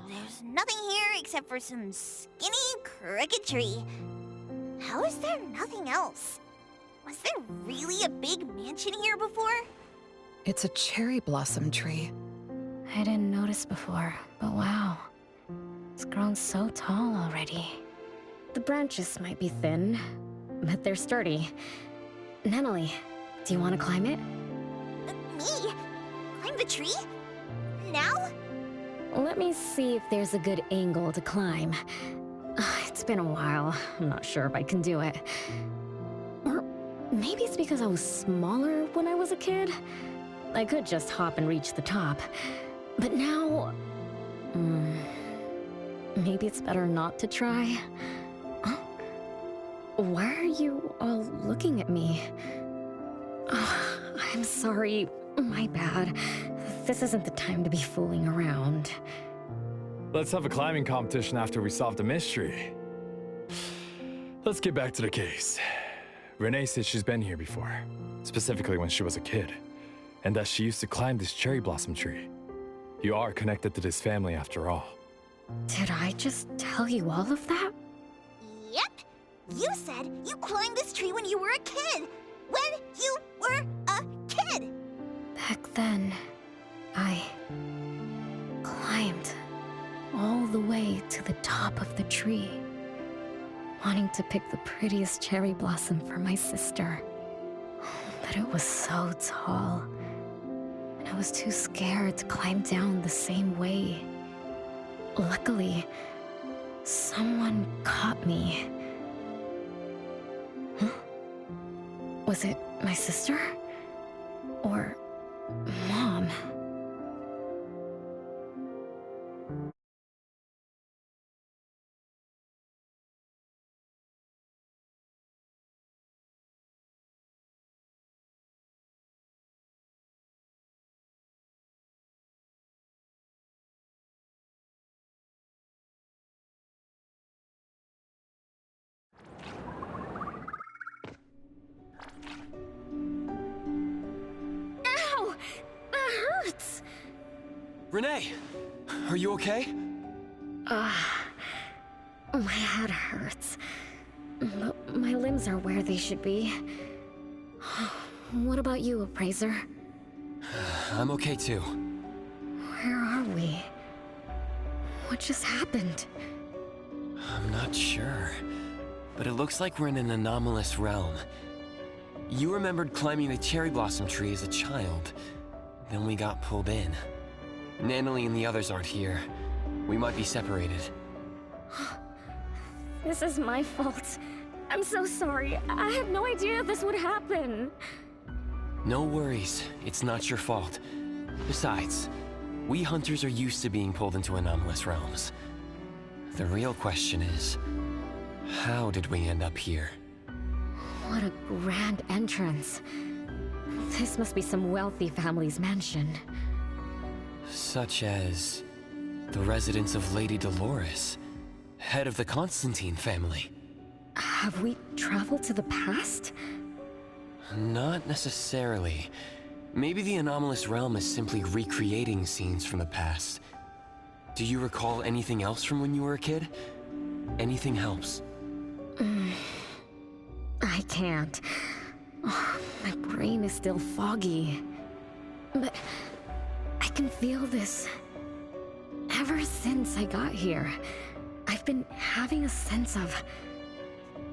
There's nothing here except for some skinny crooked tree. How is there nothing else? Was there really a big mansion here before? It's a cherry blossom tree. I didn't notice before, but wow. It's grown so tall already. The branches might be thin, but they're sturdy. Natalie, do you want to climb it? Me? Climb the tree? Now? Let me see if there's a good angle to climb. It's been a while. I'm not sure if I can do it. Or maybe it's because I was smaller when I was a kid. I could just hop and reach the top. But now... maybe it's better not to try. Huh? Why are you all looking at me? I'm sorry. My bad. This isn't the time to be fooling around. Let's have a climbing competition after we solve the mystery. Let's get back to the case. Renee said she's been here before, specifically when she was a kid, and that she used to climb this cherry blossom tree. You are connected to this family after all. Did I just tell you all of that? Yep. You said you climbed this tree when you were a kid. When you were a kid. Back then, I climbed all the way to the top of the tree, wanting to pick the prettiest cherry blossom for my sister. But it was so tall, and I was too scared to climb down the same way. Luckily, someone caught me. Huh? Was it my sister? Or Mom? Ow! That hurts! Renee, are you okay? My head hurts. But my limbs are where they should be. What about you, Appraiser? I'm okay too. Where are we? What just happened? I'm not sure, but it looks like we're in an anomalous realm. You remembered climbing the cherry blossom tree as a child. Then we got pulled in. Natalie and the others aren't here. We might be separated. This is my fault. I'm so sorry. I had no idea this would happen. No worries. It's not your fault. Besides, we hunters are used to being pulled into anomalous realms. The real question is, how did we end up here? What a grand entrance. This must be some wealthy family's mansion. Such as the residence of Lady Dolores, head of the Constantine family. Have we traveled to the past? Not necessarily. Maybe the anomalous realm is simply recreating scenes from the past. Do you recall anything else from when you were a kid? Anything helps. I can't. Oh, my brain is still foggy. But I can feel this. Ever since I got here, I've been having a sense of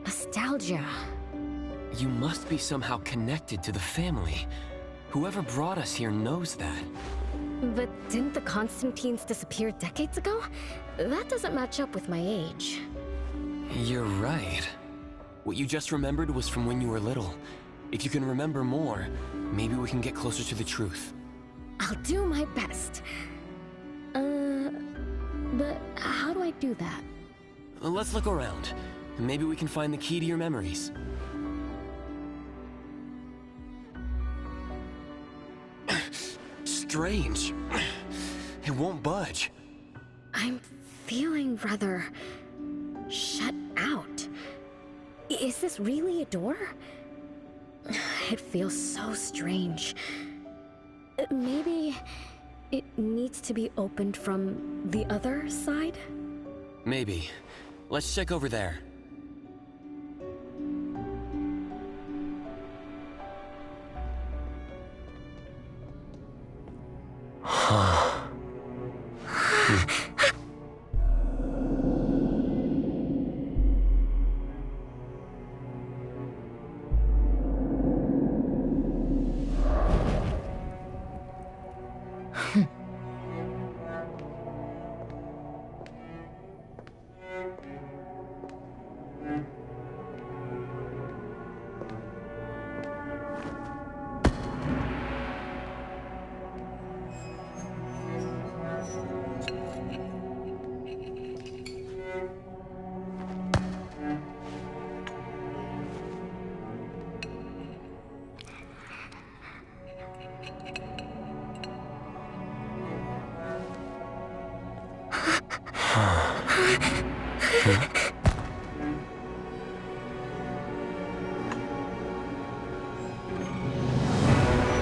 nostalgia. You must be somehow connected to the family. Whoever brought us here knows that. But didn't the Constantines disappear decades ago? that doesn't match up with my age. You're right. What you just remembered was from when you were little. If you can remember more, maybe we can get closer to the truth. I'll do my best. But how do I do that? Let's look around. Maybe we can find the key to your memories. Strange. It won't budge. I'm feeling rather shut out. Is this really a door? It feels so strange. Maybe it needs to be opened from the other side? Maybe. Let's check over there.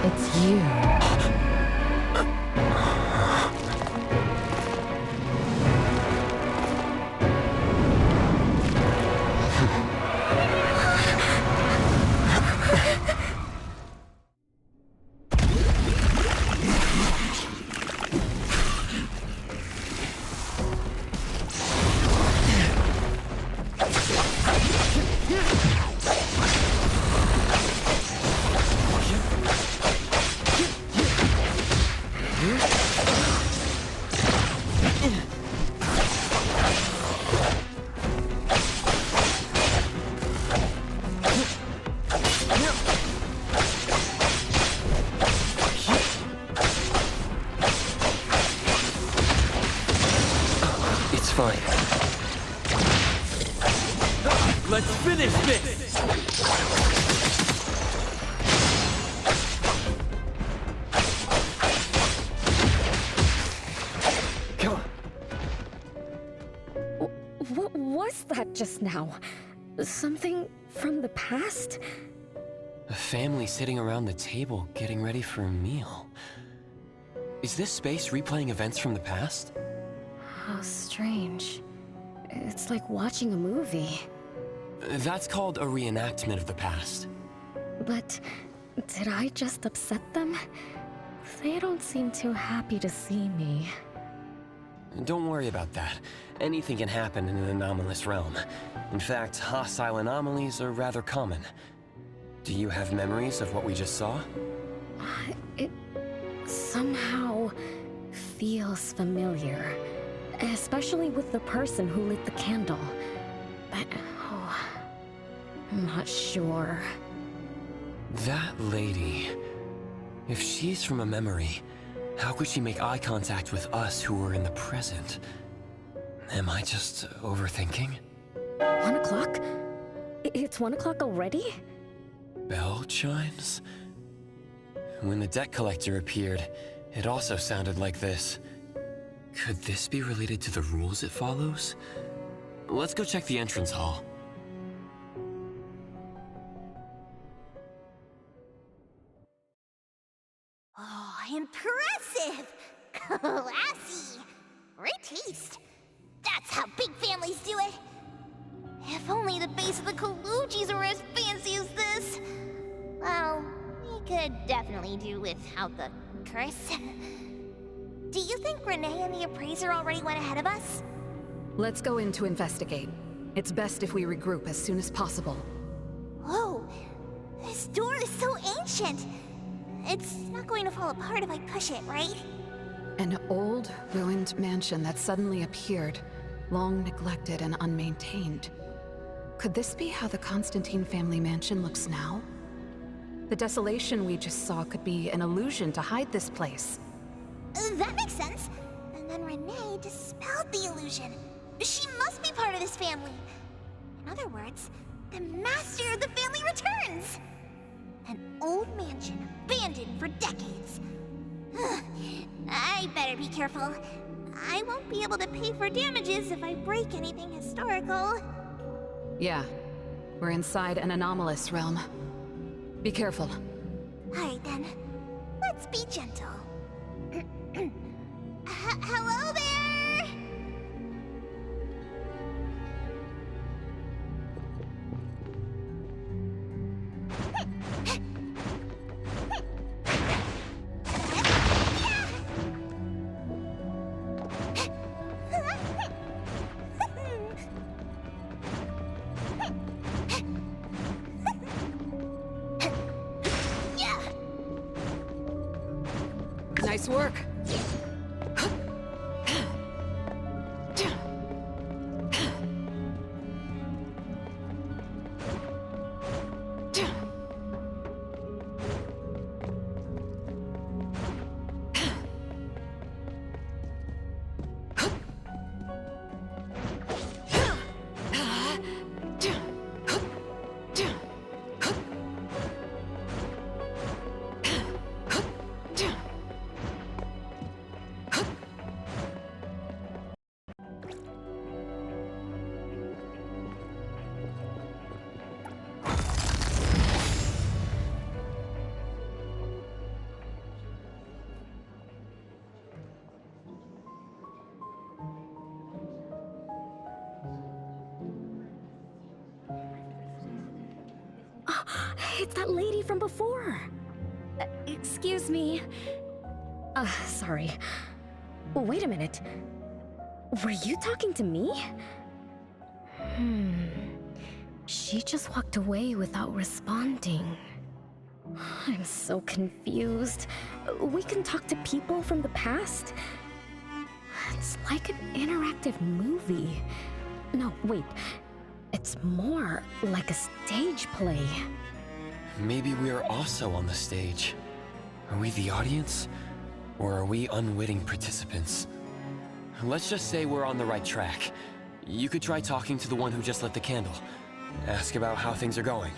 It's you. It's fine. Let's finish this! Come on. What was that just now? Something from the past? A family sitting around the table getting ready for a meal. Is this space replaying events from the past? How strange. It's like watching a movie. That's called a reenactment of the past. But did I just upset them? They don't seem too happy to see me. Don't worry about that. Anything can happen in an anomalous realm. In fact, hostile anomalies are rather common. Do you have memories of what we just saw? It somehow feels familiar. Especially with the person who lit the candle. But, I'm not sure. That lady... If she's from a memory, how could she make eye contact with us who were in the present? Am I just overthinking? 1 o'clock? It's 1 o'clock already? Bell chimes? When the debt collector appeared, it also sounded like this. Could this be related to the rules it follows? Let's go check the entrance hall. Oh, impressive! Classy! Great taste. That's how big families do it. If only the base of the Kalujis were as fancy as this. Well, we could definitely do without the curse. Do you think Renee and the appraiser already went ahead of us? Let's go in to investigate. It's best if we regroup as soon as possible. Whoa! This door is so ancient! It's not going to fall apart if I push it, right? An old, ruined mansion that suddenly appeared, long neglected and unmaintained. Could this be how the Constantine family mansion looks now? The desolation we just saw could be an illusion to hide this place. That makes sense. And then Renee dispelled the illusion. She must be part of this family. In other words, the master of the family returns. An old mansion abandoned for decades. I better be careful. I won't be able to pay for damages if I break anything historical. Yeah, we're inside an anomalous realm. Be careful. Alright then, let's be gentle. Hello there! Nice work. It's that lady from before. Excuse me. Sorry. Wait a minute. Were you talking to me? She just walked away without responding. I'm so confused. We can talk to people from the past? It's like an interactive movie. No, wait. It's more like a stage play. Maybe we are also on the stage. Are we the audience? Or are we unwitting participants? Let's just say we're on the right track. You could try talking to the one who just lit the candle. Ask about how things are going.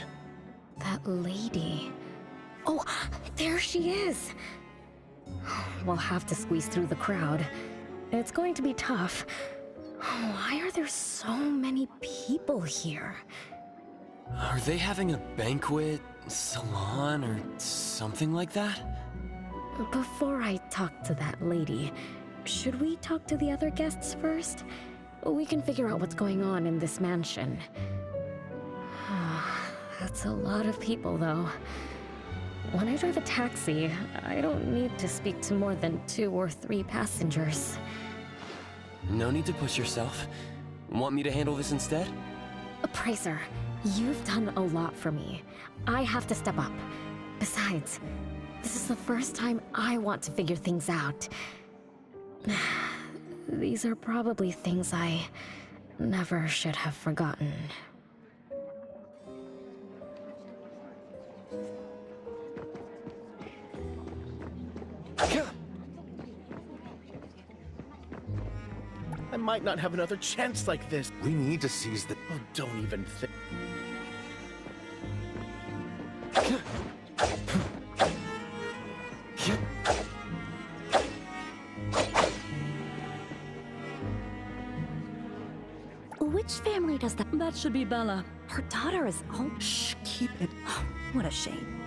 That lady. Oh, there she is! We'll have to squeeze through the crowd. It's going to be tough. Why are there so many people here? Are they having a banquet, salon, or something like that? Before I talk to that lady, should we talk to the other guests first? We can figure out what's going on in this mansion. That's a lot of people, though. When I drive a taxi, I don't need to speak to more than 2 or 3 passengers. No need to push yourself. Want me to handle this instead? Pricer, you've done a lot for me. I have to step up. Besides, this is the first time I want to figure things out. These are probably things I never should have forgotten. I might not have another chance like this. We need to seize the... Oh, don't even think. Which family does that? That should be Bella. Her daughter is... Oh, shh, keep it. What a shame.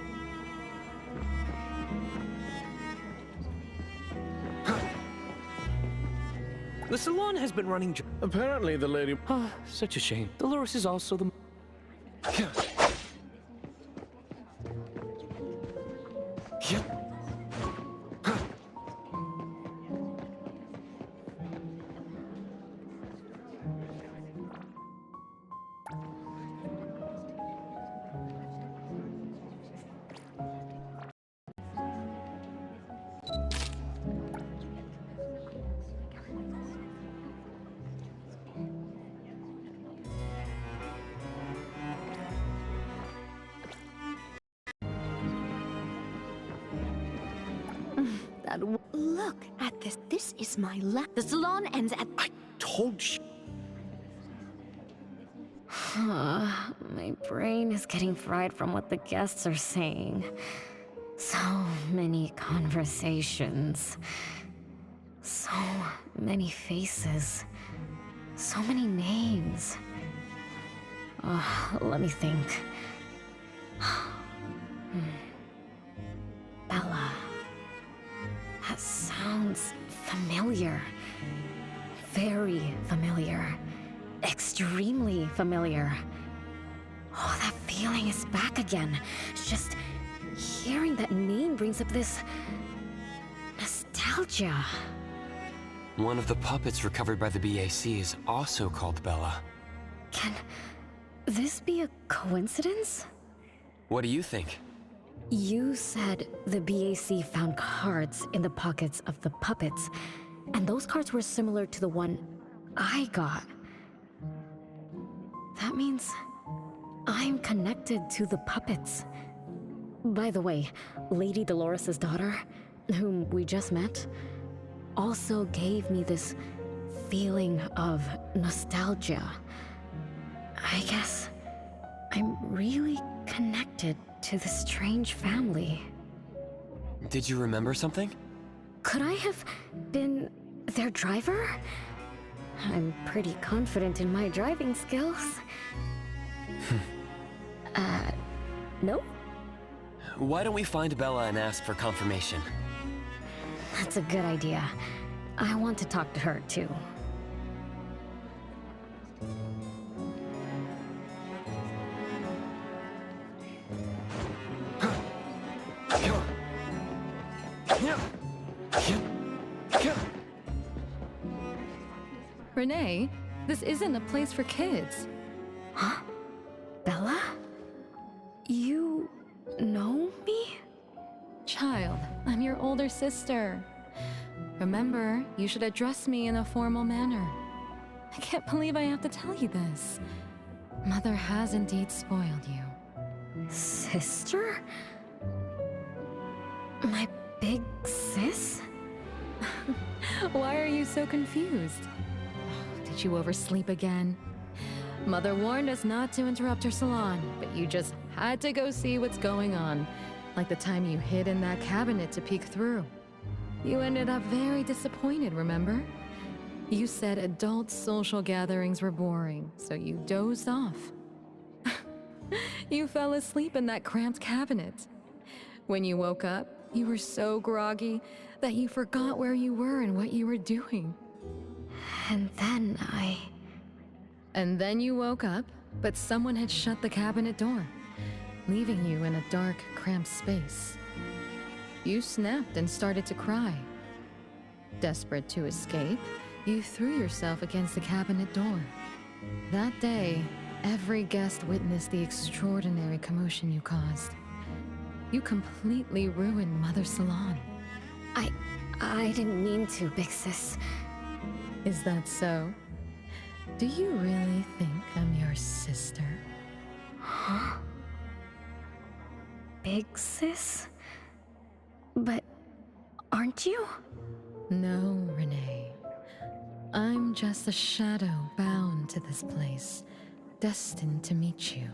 The salon has been running... Apparently the lady... Oh, such a shame. Dolores is also the... that. Look at this. This is my The salon ends at. I told you. My brain is getting fried from what the guests are saying. So many conversations. So many faces. So many names. Let me think. Bella. That sounds familiar. Very familiar. Extremely familiar. Oh, that feeling is back again. Just hearing that name brings up this nostalgia. One of the puppets recovered by the BAC is also called Bella. Can this be a coincidence? What do you think? You said the BAC found cards in the pockets of the puppets, and those cards were similar to the one I got. That means I'm connected to the puppets. By the way, Lady Dolores' daughter, whom we just met, also gave me this feeling of nostalgia. I guess I'm really connected to this strange family. Did you remember something? Could I have been their driver? I'm pretty confident in my driving skills. No? Why don't we find Bella and ask for confirmation? That's a good idea. I want to talk to her, too. Renee, this isn't a place for kids. Huh? Bella? You know me? Child, I'm your older sister. Remember, you should address me in a formal manner. I can't believe I have to tell you this. Mother has indeed spoiled you. Sister? My big sis? Why are you so confused? Did you oversleep again? Mother warned us not to interrupt her salon, but you just had to go see what's going on. Like the time you hid in that cabinet to peek through. You ended up very disappointed, remember? You said adult social gatherings were boring, so you dozed off. You fell asleep in that cramped cabinet. When you woke up, you were so groggy that you forgot where you were and what you were doing. And then And then you woke up, but someone had shut the cabinet door, leaving you in a dark, cramped space. You snapped and started to cry. Desperate to escape, you threw yourself against the cabinet door. That day, every guest witnessed the extraordinary commotion you caused. You completely ruined Mother's salon. I didn't mean to, big sis. Is that so? Do you really think I'm your sister? Huh? Big sis? But aren't you? No, Renee. I'm just a shadow bound to this place, destined to meet you.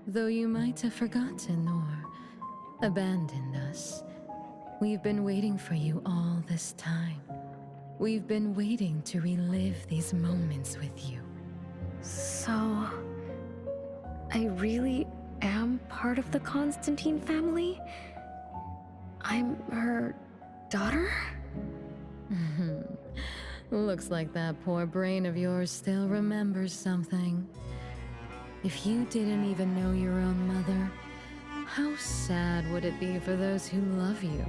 Though you might have forgotten or abandoned us, we've been waiting for you all this time. We've been waiting to relive these moments with you. So, I really am part of the Constantine family? I'm her daughter? Looks like that poor brain of yours still remembers something. If you didn't even know your own mother, how sad would it be for those who love you?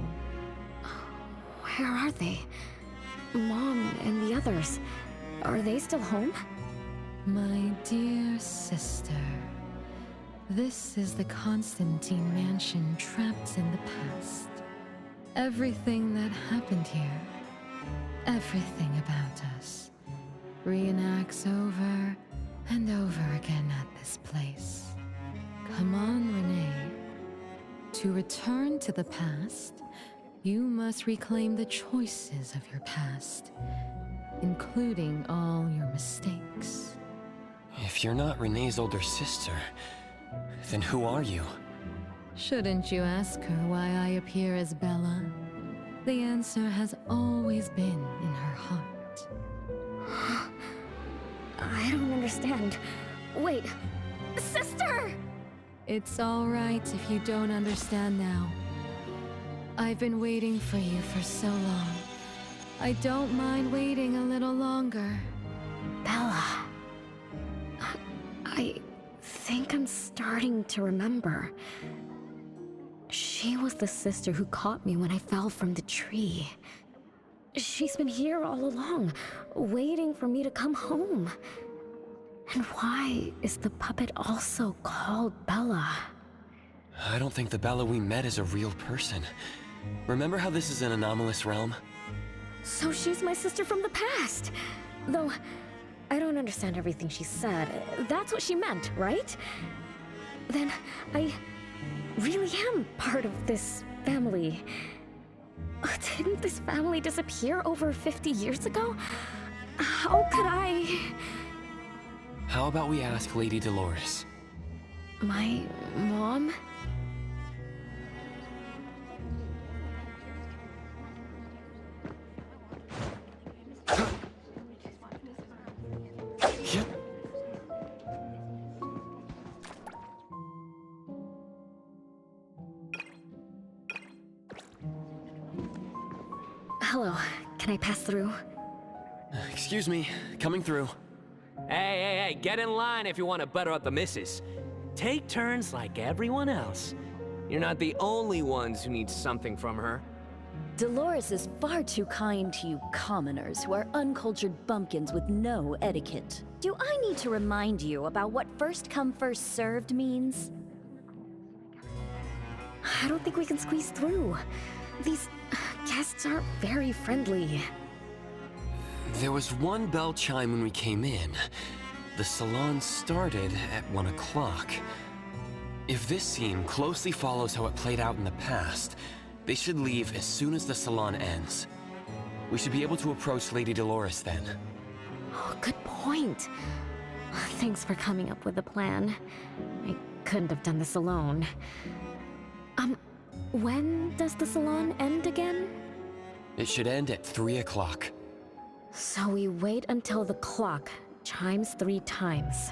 Where are they? Mom and the others. Are they still home? My dear sister, this is the Constantine mansion trapped in the past. Everything that happened here, everything about us, reenacts over and over again at this place. Come on, Renee. To return to the past, You must reclaim the choices of your past, including all your mistakes. If you're not Renee's older sister, then who are you? Shouldn't you ask her why I appear as Bella? The answer has always been in her heart. I don't understand. Wait, sister! It's all right if you don't understand now. I've been waiting for you for so long. I don't mind waiting a little longer. Bella. I think I'm starting to remember. She was the sister who caught me when I fell from the tree. She's been here all along, waiting for me to come home. And why is the puppet also called Bella? I don't think the Bella we met is a real person. Remember how this is an anomalous realm? So she's my sister from the past. Though, I don't understand everything she said. That's what she meant, right? Then, I really am part of this family. Didn't this family disappear over 50 years ago? How could I... How about we ask Lady Dolores? My mom? Hello, can I pass through? Excuse me, coming through. Hey, get in line if you want to butter up the missus. Take turns like everyone else. You're not the only ones who need something from her. Dolores is far too kind to you commoners who are uncultured bumpkins with no etiquette. Do I need to remind you about what first come first served means? I don't think we can squeeze through. These guests aren't very friendly. There was one bell chime when we came in. The salon started at 1 o'clock. If this scene closely follows how it played out in the past, they should leave as soon as the salon ends. We should be able to approach Lady Dolores then. Oh, good point. Thanks for coming up with a plan. I couldn't have done this alone. When does the salon end again? It should end at 3 o'clock. So we wait until the clock chimes 3 times.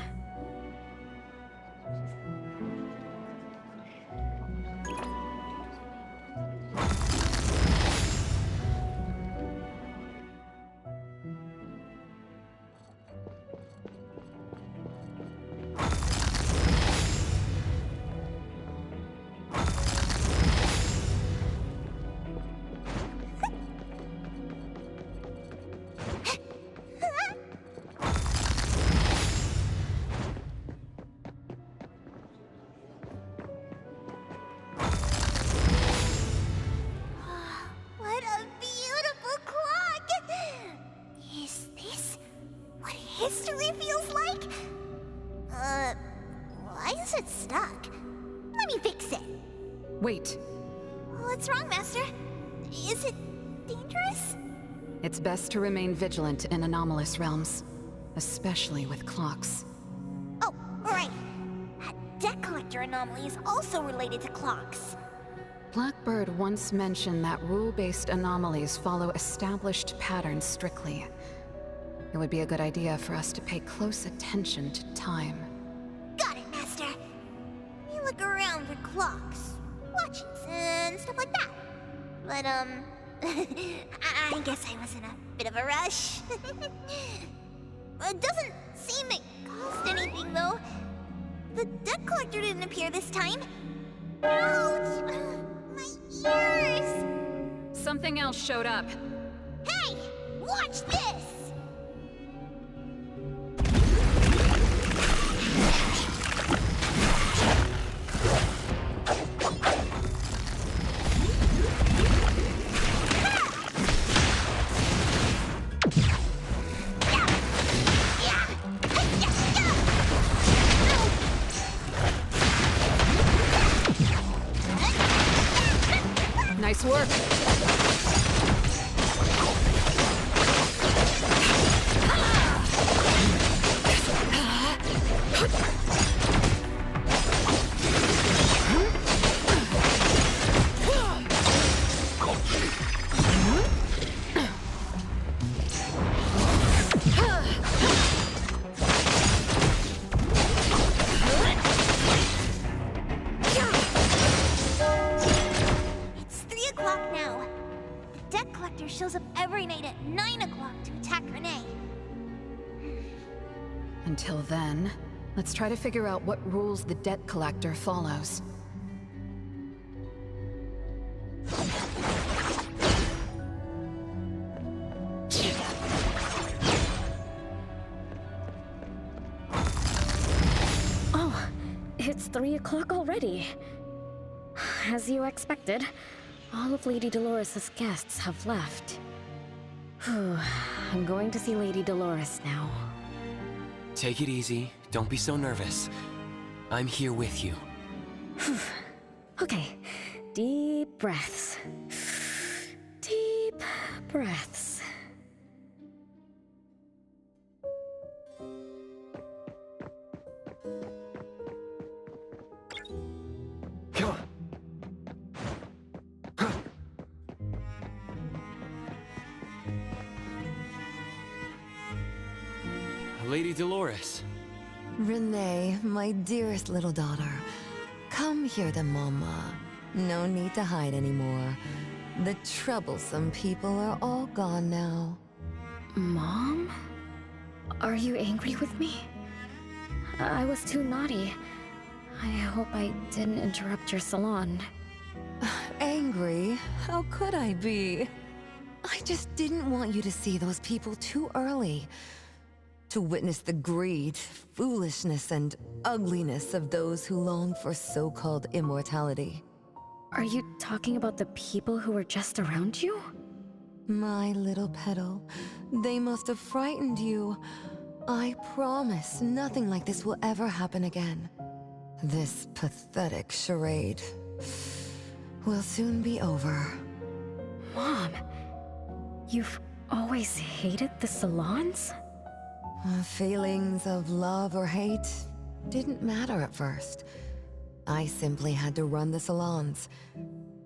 What a beautiful clock! Is this what history feels like? Why is it stuck? Let me fix it. Wait. What's wrong, Master? Is it dangerous? It's best to remain vigilant in anomalous realms, especially with clocks. Oh, right. That debt collector anomaly is also related to clocks. Blackbird once mentioned that rule-based anomalies follow established patterns strictly. It would be a good idea for us to pay close attention to time. Got it, Master. We look around for clocks, watches, and stuff like that. But, I guess I was in a bit of a rush. It doesn't seem it cost anything, though. The debt collector didn't appear this time. Ouch! My ears! Something else showed up. Hey! Watch this! Nice work. Until then, let's try to figure out what rules the debt collector follows. Oh, it's 3 o'clock already. As you expected, all of Lady Dolores' guests have left. Whew, I'm going to see Lady Dolores now. Take it easy. Don't be so nervous. I'm here with you. Okay, deep breaths. Deep breaths. Come on. Lady Dolores. Renee, my dearest little daughter, come here to Mama. No need to hide anymore. The troublesome people are all gone now. Mom? Are you angry with me? I was too naughty. I hope I didn't interrupt your salon. Angry? How could I be? I just didn't want you to see those people too early. To witness the greed, foolishness, and ugliness of those who long for so-called immortality. Are you talking about the people who were just around you? My little petal, they must have frightened you. I promise nothing like this will ever happen again. This pathetic charade will soon be over. Mom, you've always hated the salons? Feelings of love or hate didn't matter at first. I simply had to run the salons.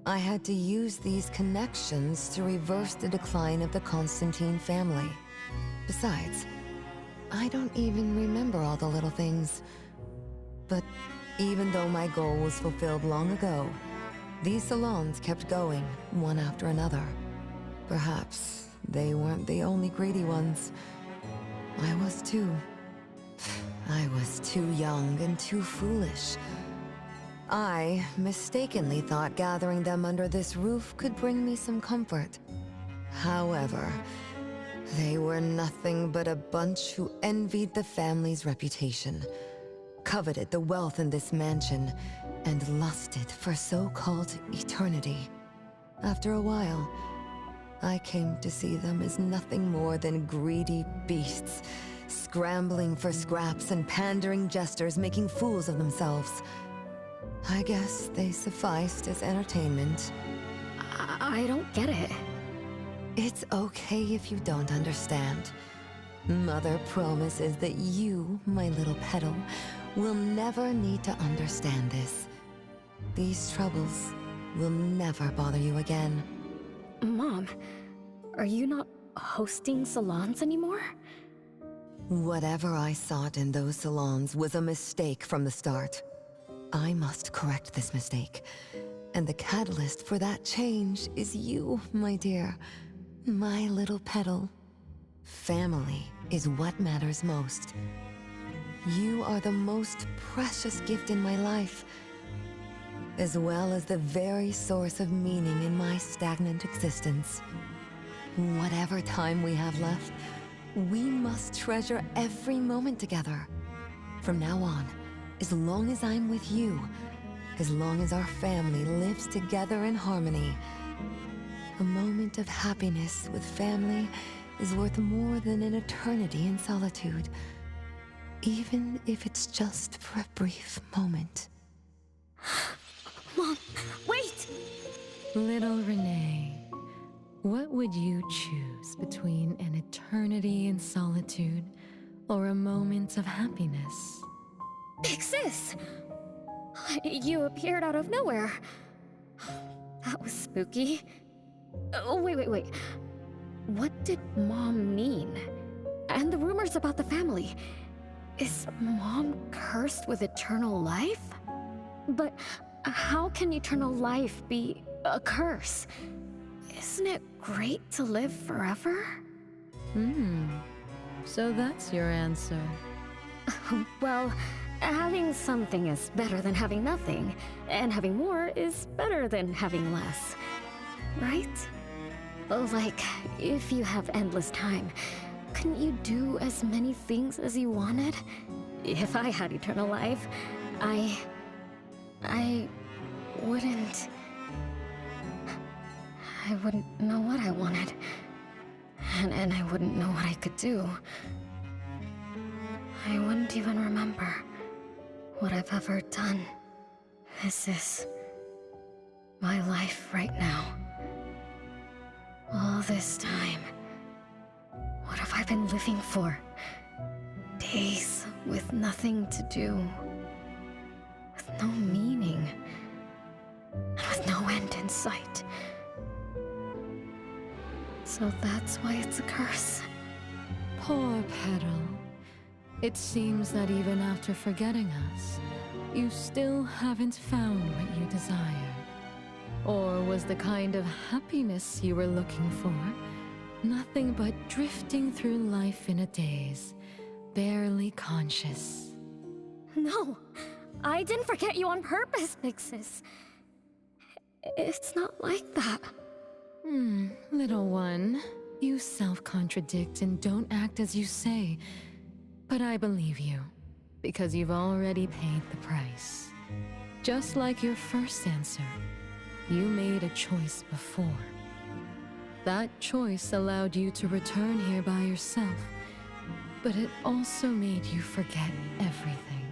I had to use these connections to reverse the decline of the Constantine family. Besides, I don't even remember all the little things. But even though my goal was fulfilled long ago, these salons kept going, one after another. Perhaps they weren't the only greedy ones. I was too. I was too young and too foolish. I mistakenly thought gathering them under this roof could bring me some comfort. However, they were nothing but a bunch who envied the family's reputation, coveted the wealth in this mansion, and lusted for so-called eternity. After a while, I came to see them as nothing more than greedy beasts, scrambling for scraps and pandering jesters making fools of themselves. I guess they sufficed as entertainment. I don't get it. It's okay if you don't understand. Mother promises that you, my little petal, will never need to understand this. These troubles will never bother you again. Mom, are you not hosting salons anymore? Whatever I sought in those salons was a mistake from the start. I must correct this mistake. And the catalyst for that change is you, my dear. My little petal. Family is what matters most. You are the most precious gift in my life, as well as the very source of meaning in my stagnant existence. Whatever time we have left, we must treasure every moment together. From now on, as long as I'm with you, as long as our family lives together in harmony, a moment of happiness with family is worth more than an eternity in solitude, even if it's just for a brief moment. Mom, wait! Little Renee, what would you choose between an eternity in solitude or a moment of happiness? Big Sis! You appeared out of nowhere. That was spooky. Oh, wait. What did Mom mean? And the rumors about the family. Is Mom cursed with eternal life? But how can eternal life be a curse? Isn't it great to live forever? So that's your answer. Well, having something is better than having nothing, and having more is better than having less. Right? Like, if you have endless time, couldn't you do as many things as you wanted? If I had eternal life, I wouldn't... I wouldn't know what I wanted. And I wouldn't know what I could do. I wouldn't even remember what I've ever done. This is my life right now. All this time. What have I been living for? Days with nothing to do. With no meaning. And with no end in sight. So that's why it's a curse. Poor Petal. It seems that even after forgetting us, you still haven't found what you desired. Or was the kind of happiness you were looking for nothing but drifting through life in a daze, barely conscious? No, I didn't forget you on purpose, Big Sis. It's not like that. Little one, you self-contradict and don't act as you say. But I believe you, because you've already paid the price. Just like your first answer, you made a choice before. That choice allowed you to return here by yourself, but it also made you forget everything,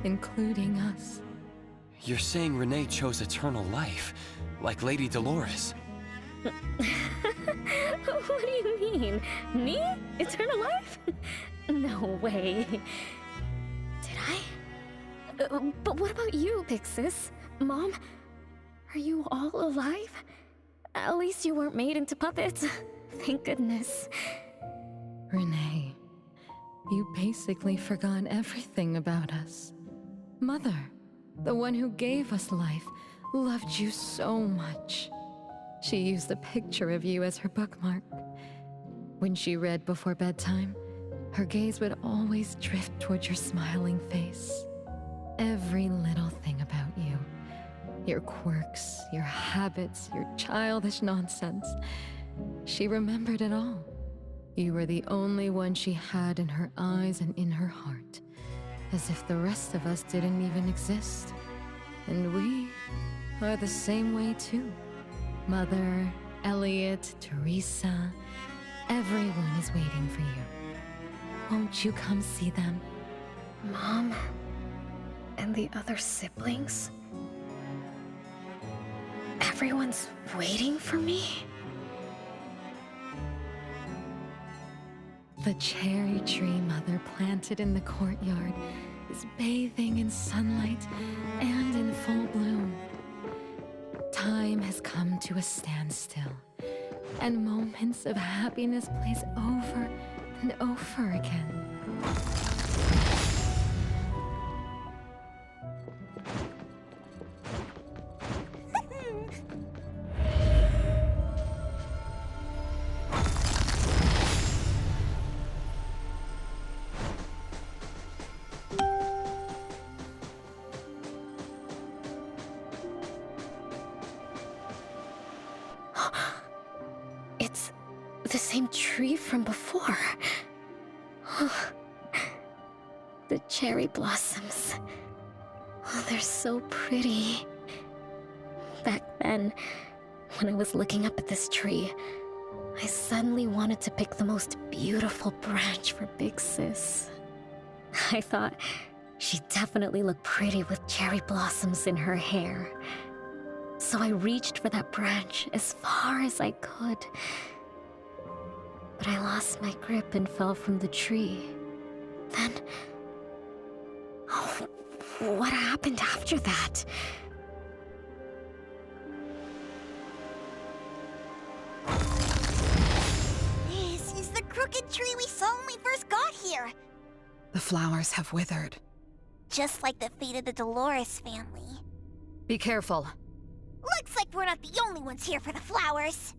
including us. You're saying Renee chose eternal life, like Lady Dolores. What do you mean? Me? Eternal life? No way. Did I? But what about you, Big Sis? Mom? Are you all alive? At least you weren't made into puppets. Thank goodness. Renee, you basically forgot everything about us. Mother, the one who gave us life, loved you so much. She used a picture of you as her bookmark. When she read before bedtime, her gaze would always drift towards your smiling face. Every little thing about you, your quirks, your habits, your childish nonsense, she remembered it all. You were the only one she had in her eyes and in her heart, as if the rest of us didn't even exist. And we are the same way too. Mother, Elliot, Teresa, everyone is waiting for you. Won't you come see them? Mom? And the other siblings? Everyone's waiting for me? The cherry tree Mother planted in the courtyard is bathing in sunlight and in full bloom. Time has come to a standstill, and moments of happiness plays over and over again. It's the same tree from before. The cherry blossoms. Oh, they're so pretty. Back then, when I was looking up at this tree, I suddenly wanted to pick the most beautiful branch for Big Sis. I thought she'd definitely look pretty with cherry blossoms in her hair. So I reached for that branch as far as I could. But I lost my grip and fell from the tree. Then... oh, what happened after that? This is the crooked tree we saw when we first got here. The flowers have withered. Just like the fate of the Dolores family. Be careful. Looks like we're not the only ones here for the flowers.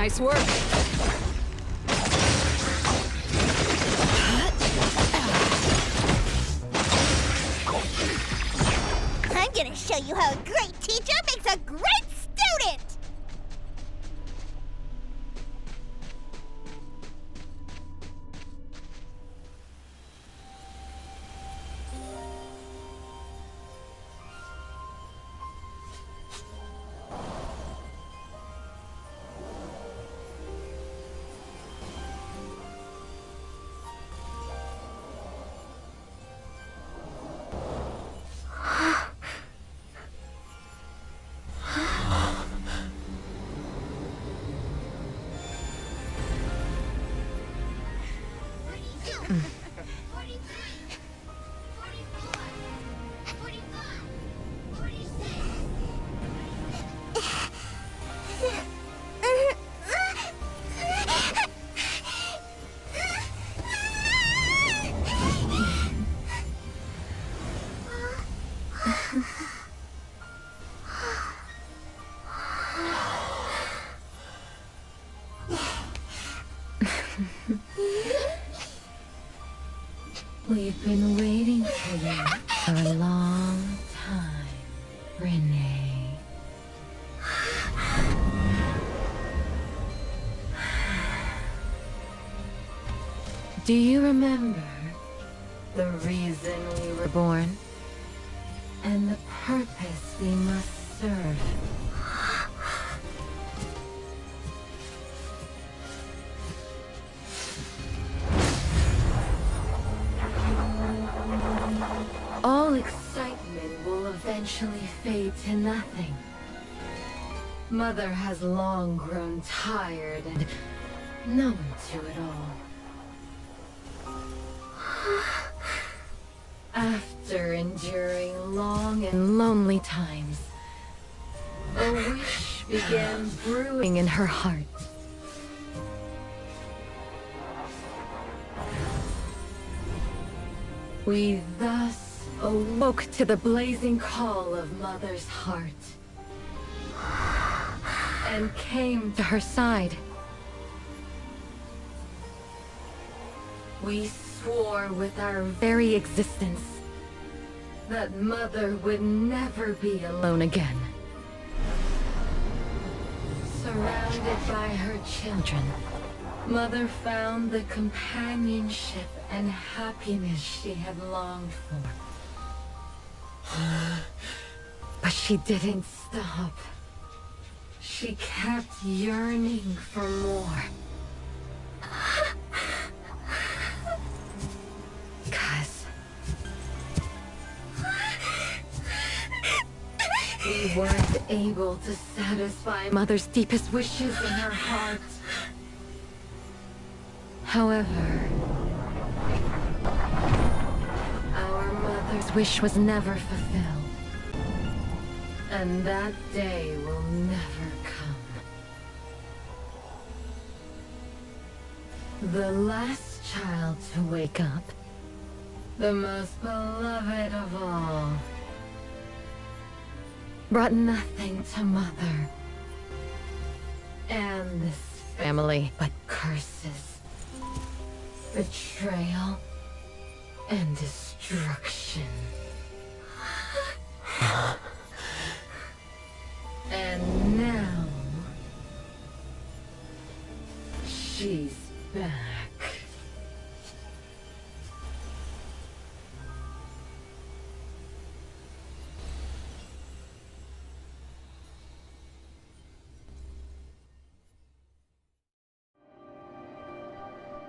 Nice work. I'm gonna show you how a great teacher makes a great student! We've been waiting for you for a long time, Renee. Do you remember the reason we were born? And the purpose we must serve? All excitement will eventually fade to nothing. Mother has long grown tired and numb to it all. After enduring long and lonely times, a wish began brewing in her heart. We thus awoke to the blazing call of Mother's heart and came to her side. We swore with our very existence that Mother would never be alone again. Surrounded by her children, Mother found the companionship and happiness she had longed for. But she didn't stop. She kept yearning for more. 'Cause we weren't able to satisfy Mother's deepest wishes in her heart. However, our Mother's wish was never fulfilled. And that day will never come. The last child to wake up, the most beloved of all, brought nothing to Mother and this family but curses, betrayal, and destruction. And now, she's back.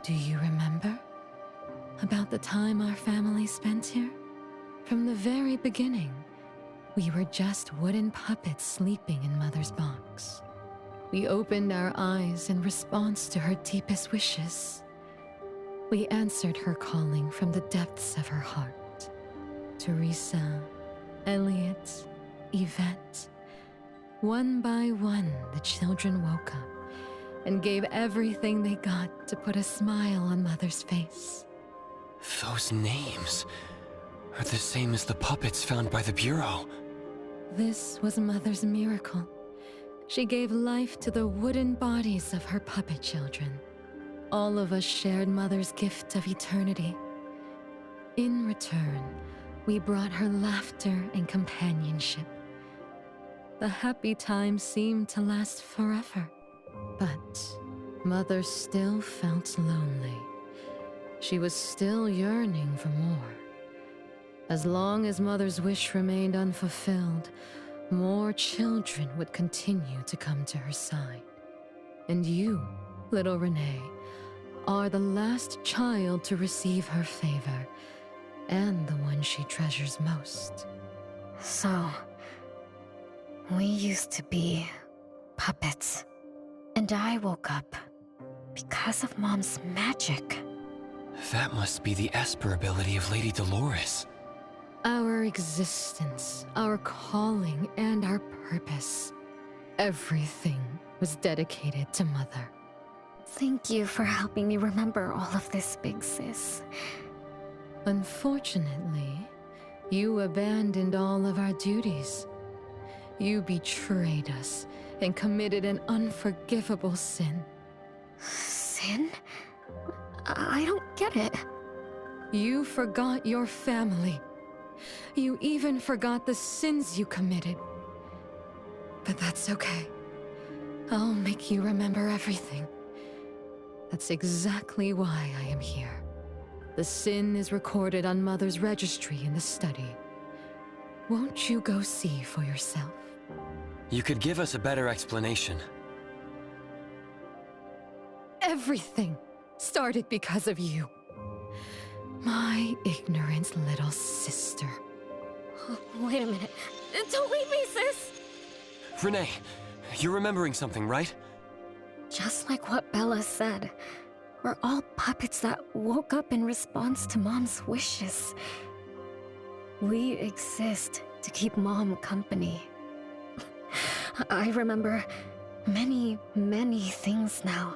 Do you remember about the time our family spent here? From the very beginning, we were just wooden puppets sleeping in Mother's box. We opened our eyes in response to her deepest wishes. We answered her calling from the depths of her heart. Teresa, Elliot, Yvette. One by one, the children woke up and gave everything they got to put a smile on Mother's face. Those names are the same as the puppets found by the Bureau. This was Mother's miracle, She gave life to the wooden bodies of her puppet children. All of us shared Mother's gift of eternity. In return, we brought her laughter and companionship. The happy times seemed to last forever. But Mother still felt lonely. She was still yearning for more. As long as Mother's wish remained unfulfilled, more children would continue to come to her side. And you, little Renee, are the last child to receive her favor, and the one she treasures most. So, we used to be puppets. And I woke up because of Mom's magic. That must be the Esper ability of Lady Dolores. Our existence, our calling, and our purpose. Everything was dedicated to Mother. Thank you for helping me remember all of this, Big Sis. Unfortunately, you abandoned all of our duties. You betrayed us and committed an unforgivable sin. Sin? I don't get it. You forgot your family. You even forgot the sins you committed. But that's okay. I'll make you remember everything. That's exactly why I am here. The sin is recorded on Mother's registry in the study. Won't you go see for yourself? You could give us a better explanation. Everything started because of you. My ignorant little sister. Oh, wait a minute. Don't leave me, sis! Renee, you're remembering something, right? Just like what Bella said, we're all puppets that woke up in response to Mom's wishes. We exist to keep Mom company. I remember many, many things now.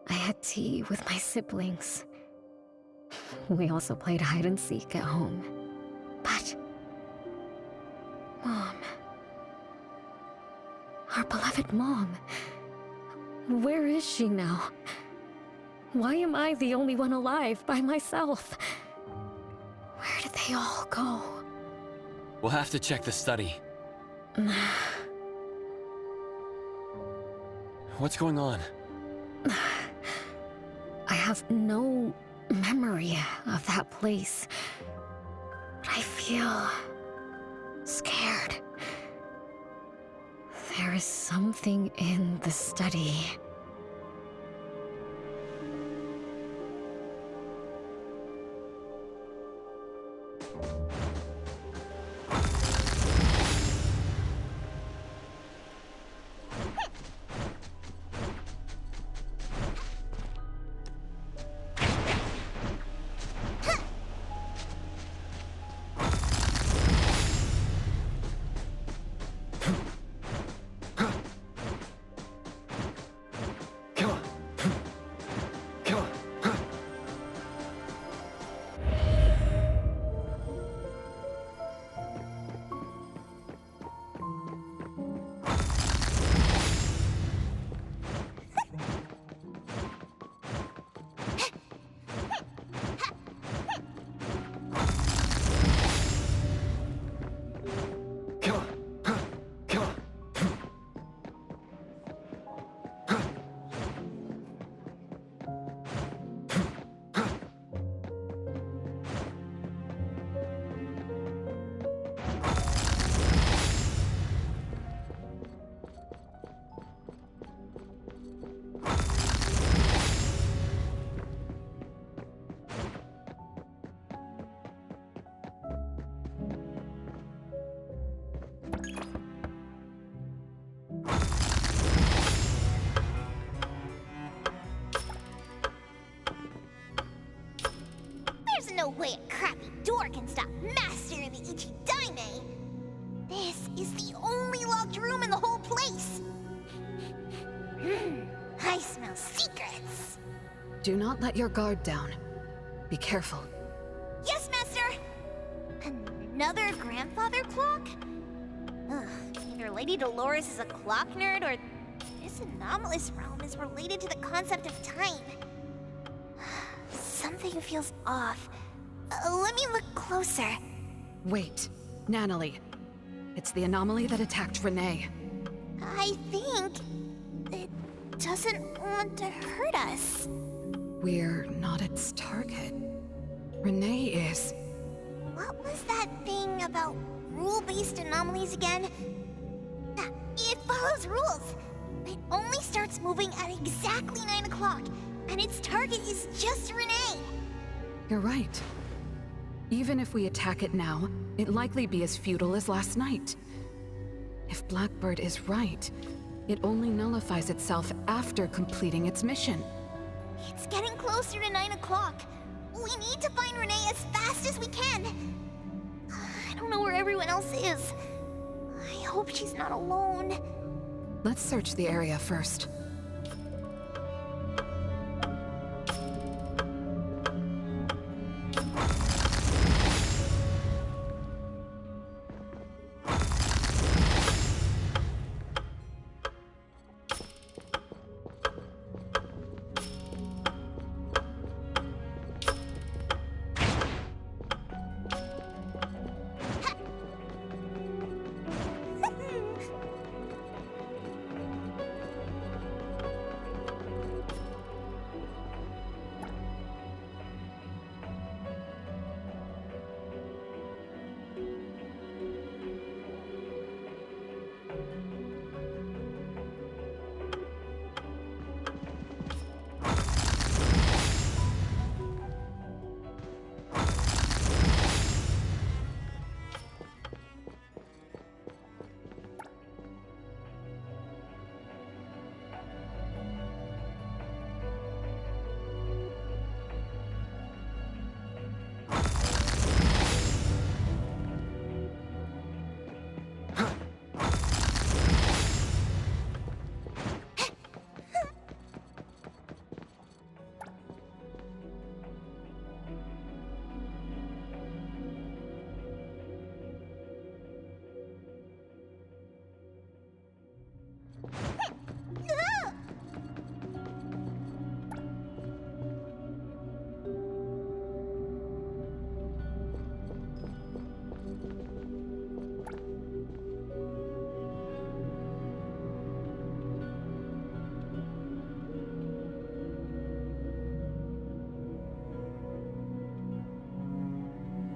I had tea with my siblings. We also played hide and seek at home. But Mom, our beloved Mom, where is she now? Why am I the only one alive by myself? Where did they all go? We'll have to check the study. What's going on? I have no memory of that place, but I feel scared. There is something in the study. There's no way a crappy door can stop Master and the Ichidaime. This is the only locked room in the whole place. I smell secrets. Do not let your guard down. Be careful. Yes, Master! Another grandfather clock? Ugh, it either Lady Dolores is a clock nerd or this anomalous realm is related to the concept of time. Something feels off. Let me look closer. Wait, Natalie. It's the anomaly that attacked Renee. I think it doesn't want to hurt us. We're not its target. Renee is. What was that thing about rule-based anomalies again? It follows rules. It only starts moving at exactly 9 o'clock, and its target is just Renee. You're right. Even if we attack it now, it'd likely be as futile as last night. If Blackbird is right, it only nullifies itself after completing its mission. It's getting closer to 9 o'clock. We need to find Renee as fast as we can. I don't know where everyone else is. I hope she's not alone. Let's search the area first.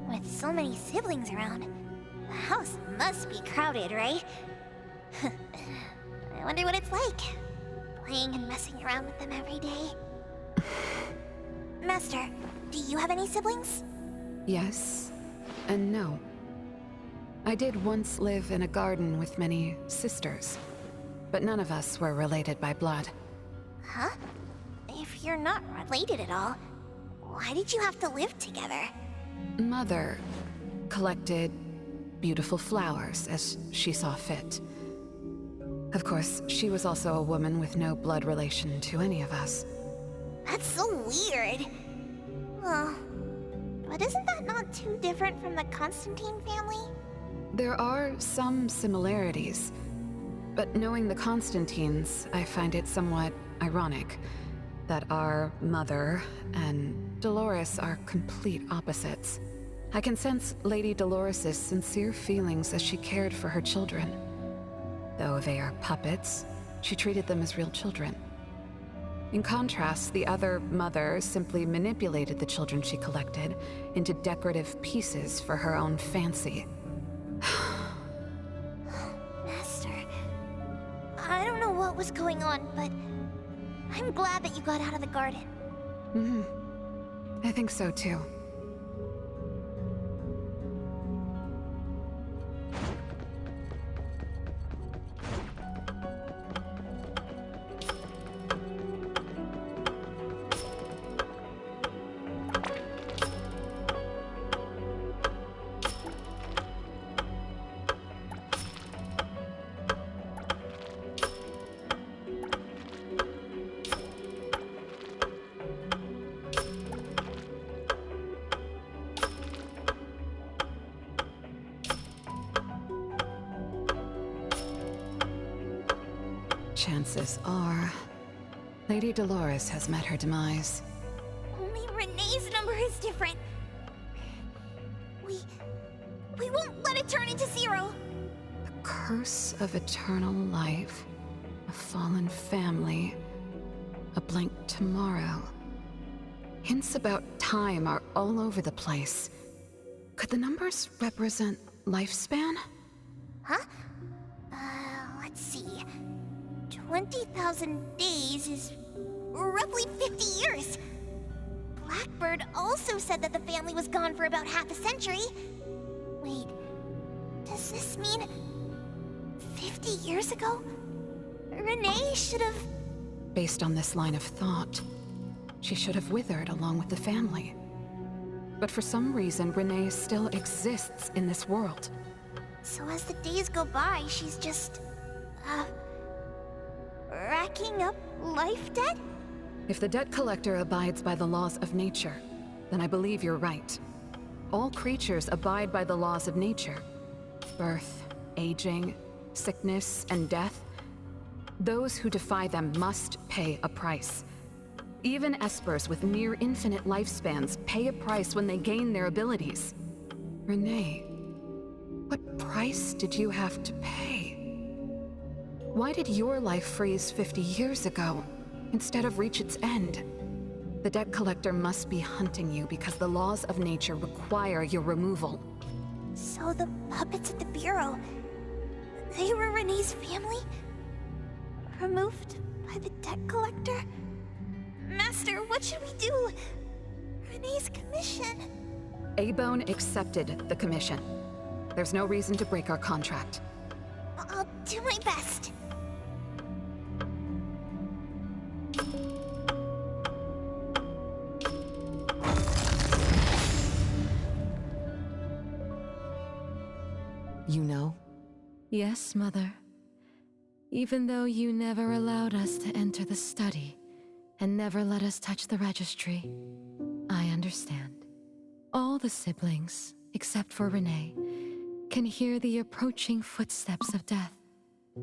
With so many siblings around, the house must be crowded, right? I wonder what it's like, playing and messing around with them every day. Master, do you have any siblings? Yes and no. I did once live in a garden with many sisters, but none of us were related by blood. Huh? If you're not related at all, why did you have to live together? Mother collected beautiful flowers as she saw fit. Of course, she was also a woman with no blood relation to any of us. That's so weird. Oh, but isn't that not too different from the Constantine family? There are some similarities, but knowing the Constantines, I find it somewhat ironic that our mother and Dolores are complete opposites. I can sense Lady Dolores' sincere feelings as she cared for her children. Though they are puppets, she treated them as real children. In contrast, the other mother simply manipulated the children she collected into decorative pieces for her own fancy. Master, I don't know what was going on, but I'm glad that you got out of the garden. I think so too. Chances are, Lady Dolores has met her demise. Only Renee's number is different. We won't let it turn into 0. The curse of eternal life, a fallen family, a blank tomorrow. Hints about time are all over the place. Could the numbers represent lifespan? Huh? Let's see. 20,000 days is roughly 50 years. Blackbird also said that the family was gone for about half a century. Wait, does this mean 50 years ago? Renee should have... Based on this line of thought, she should have withered along with the family. But for some reason, Renee still exists in this world. So as the days go by, she's just... racking up life debt? If the debt collector abides by the laws of nature, then I believe you're right. All creatures abide by the laws of nature. Birth, aging, sickness, and death. Those who defy them must pay a price. Even espers with near infinite lifespans pay a price when they gain their abilities. Renee, what price did you have to pay? Why did your life freeze 50 years ago, instead of reach its end? The debt collector must be hunting you because the laws of nature require your removal. So the puppets at the Bureau, they were Renee's family? Removed by the debt collector? Master, what should we do? Renee's commission. A-Bone accepted the commission. There's no reason to break our contract. I'll do my best. You know? Yes, Mother. Even though you never allowed us to enter the study and never let us touch the registry, I understand. All the siblings, except for Renee, can hear the approaching footsteps of death.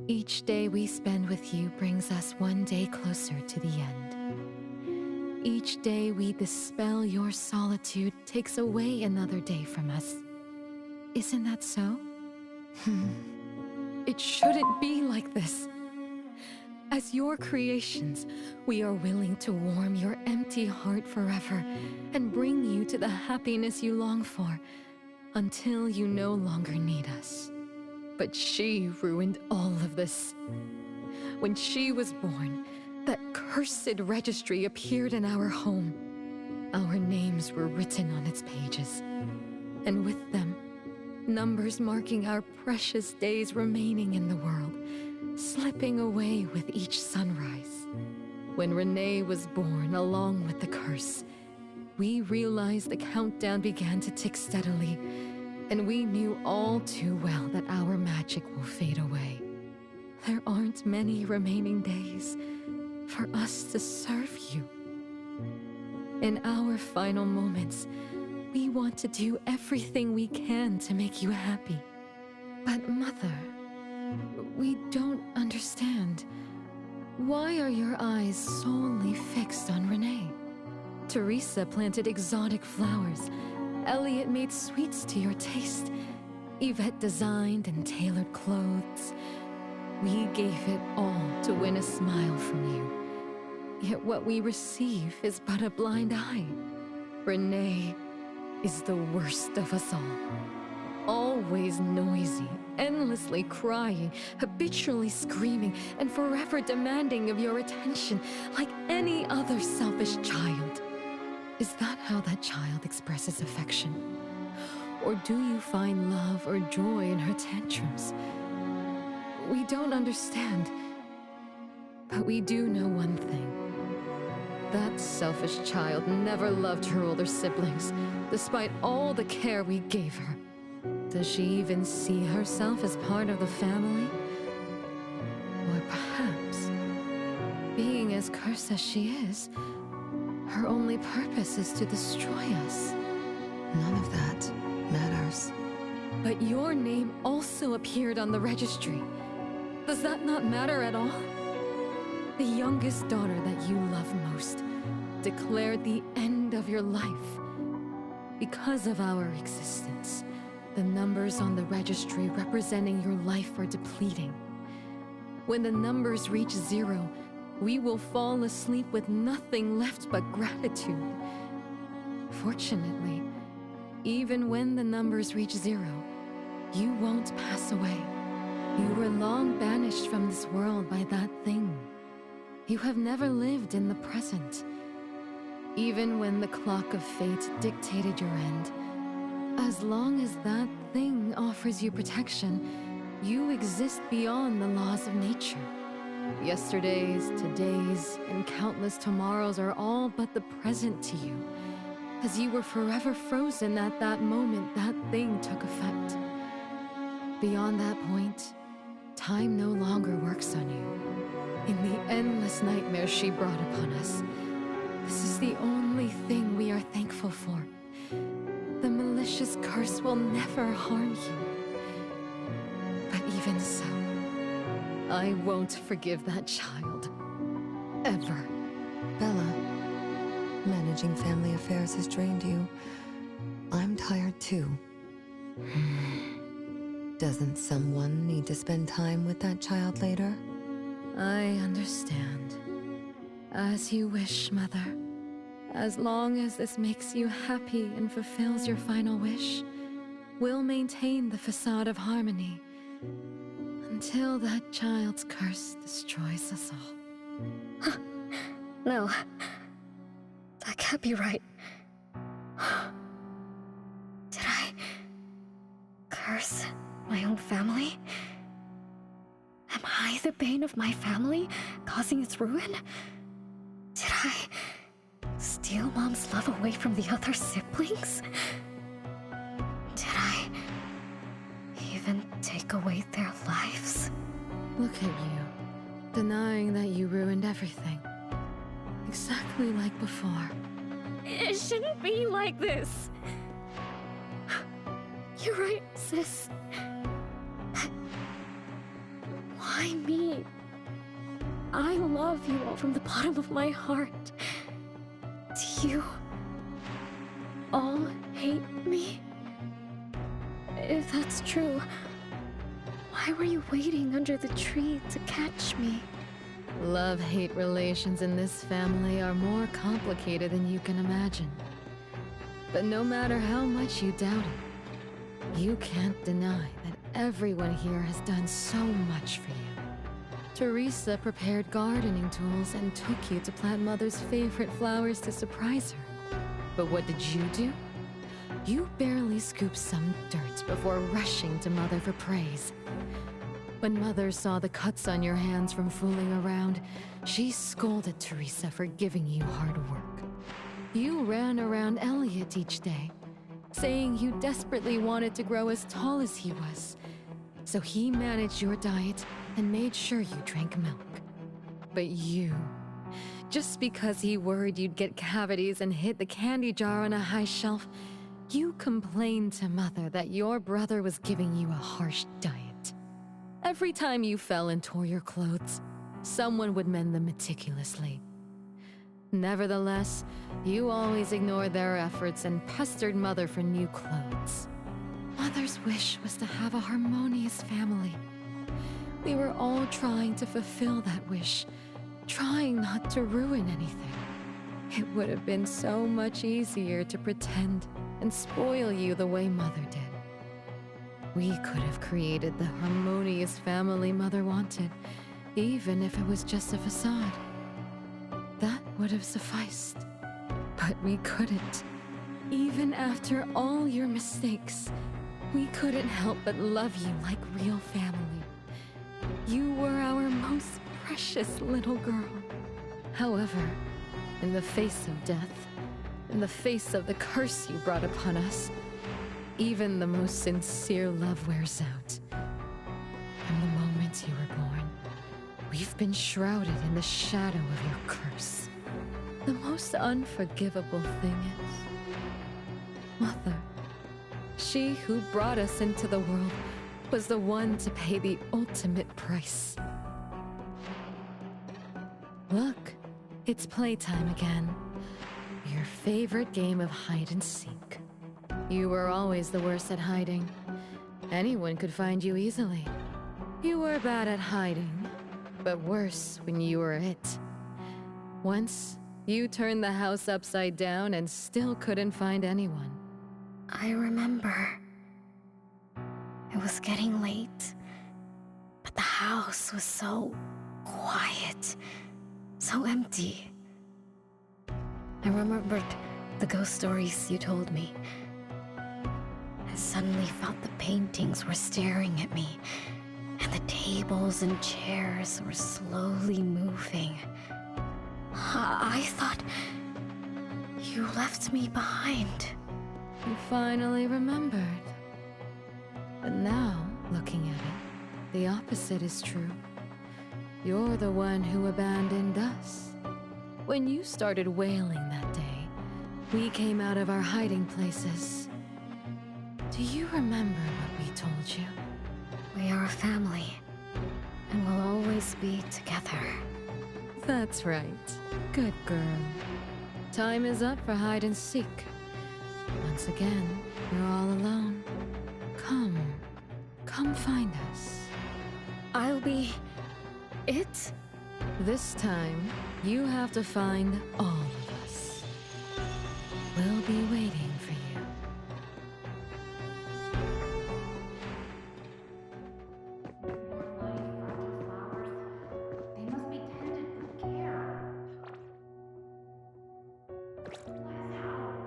Each day we spend with you brings us one day closer to the end. Each day we dispel your solitude takes away another day from us. Isn't that so? It shouldn't be like this. As your creations, we are willing to warm your empty heart forever and bring you to the happiness you long for until you no longer need us. But she ruined all of this. When she was born, that cursed registry appeared in our home. Our names were written on its pages, and with them, numbers marking our precious days remaining in the world, slipping away with each sunrise. When Renee was born along with the curse, we realized the countdown began to tick steadily, and we knew all too well that our magic will fade away. There aren't many remaining days for us to serve you. In our final moments, we want to do everything we can to make you happy. But Mother, we don't understand. Why are your eyes solely fixed on Renee? Teresa planted exotic flowers. Elliot made sweets to your taste. Yvette designed and tailored clothes. We gave it all to win a smile from you. Yet what we receive is but a blind eye. Renee is the worst of us all. Always noisy, endlessly crying, habitually screaming, and forever demanding of your attention like any other selfish child. Is that how that child expresses affection? Or do you find love or joy in her tantrums? We don't understand. But we do know one thing. That selfish child never loved her older siblings, despite all the care we gave her. Does she even see herself as part of the family? Or perhaps, being as cursed as she is, her only purpose is to destroy us. None of that matters. But your name also appeared on the registry. Does that not matter at all? the youngest daughter that you love most, declared the end of your life. Because of our existence, the numbers on the registry representing your life are depleting. When the numbers reach 0, we will fall asleep with nothing left but gratitude. Fortunately, even when the numbers reach 0, you won't pass away. You were long banished from this world by that thing. You have never lived in the present. Even when the clock of fate dictated your end, as long as that thing offers you protection, you exist beyond the laws of nature. Yesterdays, todays, and countless tomorrows are all but the present to you, as you were forever frozen at that moment that thing took effect. Beyond that point, time no longer works on you. In the endless nightmares she brought upon us, this is the only thing we are thankful for. The malicious curse will never harm you. But even so, I won't forgive that child. Ever. Bella, managing family affairs has drained you. I'm tired too. Doesn't someone need to spend time with that child later? I understand. As you wish, Mother. As long as this makes you happy and fulfills your final wish, we'll maintain the facade of harmony until that child's curse destroys us all. No. That can't be right. Did I curse my own family? Am I the bane of my family, causing its ruin? Did I steal Mom's love away from the other siblings? Did I even take away their lives? Look at you, denying that you ruined everything. Exactly like before. It shouldn't be like this. You're right, sis. But why me? I love you all from the bottom of my heart. Do you all hate me? If that's true, why were you waiting under the tree to catch me? Love-hate relations in this family are more complicated than you can imagine. But no matter how much you doubt it, you can't deny that everyone here has done so much for you. Teresa prepared gardening tools and took you to plant Mother's favorite flowers to surprise her. But what did you do? You barely scooped some dirt before rushing to Mother for praise. When Mother saw the cuts on your hands from fooling around, she scolded Teresa for giving you hard work. You ran around Elliot each day, saying you desperately wanted to grow as tall as he was. So he managed your diet and made sure you drank milk. But you, just because he worried you'd get cavities and hid the candy jar on a high shelf, you complained to Mother that your brother was giving you a harsh diet. Every time you fell and tore your clothes, someone would mend them meticulously. Nevertheless, you always ignored their efforts and pestered Mother for new clothes. Mother's wish was to have a harmonious family. We were all trying to fulfill that wish, trying not to ruin anything. It would have been so much easier to pretend and spoil you the way Mother did. We could have created the harmonious family Mother wanted, even if it was just a facade. That would have sufficed. But we couldn't. Even after all your mistakes, we couldn't help but love you like real family. You were our most precious little girl. However, in the face of death, in the face of the curse you brought upon us, even the most sincere love wears out. From the moment you were born, we've been shrouded in the shadow of your curse. The most unforgivable thing is, Mother, she who brought us into the world, was the one to pay the ultimate price. Look, it's playtime again. Your favorite game of hide and seek. You were always the worst at hiding. Anyone could find you easily. You were bad at hiding, but worse when you were it. Once, you turned the house upside down and still couldn't find anyone. I remember. It was getting late, but the house was so quiet, so empty. I remembered the ghost stories you told me. I suddenly felt the paintings were staring at me, and the tables and chairs were slowly moving. I thought you left me behind. You finally remembered. But now, looking at it, the opposite is true. You're the one who abandoned us. When you started wailing that day, we came out of our hiding places. Do you remember what we told you? We are a family, and we'll always be together. That's right. Good girl. Time is up for hide and seek. Once again, you're all alone. Come find us. I'll be... it? This time, you have to find all of us. We'll be waiting for you. They must be tended with care. Let us out.